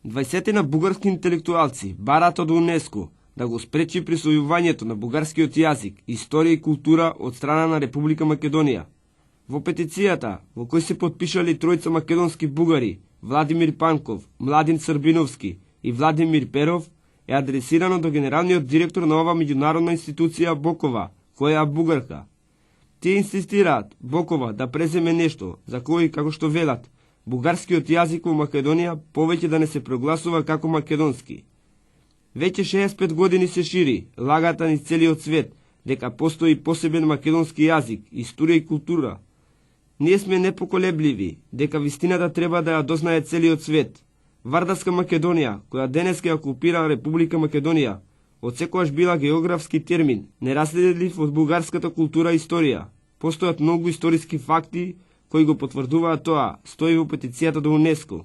20 бугарски интелектуалци бараат од УНЕСКО да го спречи присвојувањето на бугарскиот јазик, историја и култура од страна на Република Македонија. Во петицијата, во кој се потпишали тројца македонски бугари, Владимир Панков, Младин Србиновски и Владимир Перов, е адресирано до генералниот директор на ова меѓународна институција Бокова, која е бугарка. Тие инсистираат Бокова да преземе нешто за кој, како што велат, бугарскиот јазик во Македонија повеќе да не се прогласува како македонски. Веќе 65 години се шири лагата низ целиот свет дека постои посебен македонски јазик, историја и култура. Ние сме непоколебливи дека вистината треба да ја дознае целиот свет. Вардарска Македонија, која денес ќе окупира Република Македонија, отсекогаш била географски термин, неразделив од бугарската култура и историја. Постојат многу историски факти кои го потврдуваат тоа, стои во петицијата до УНЕСКО.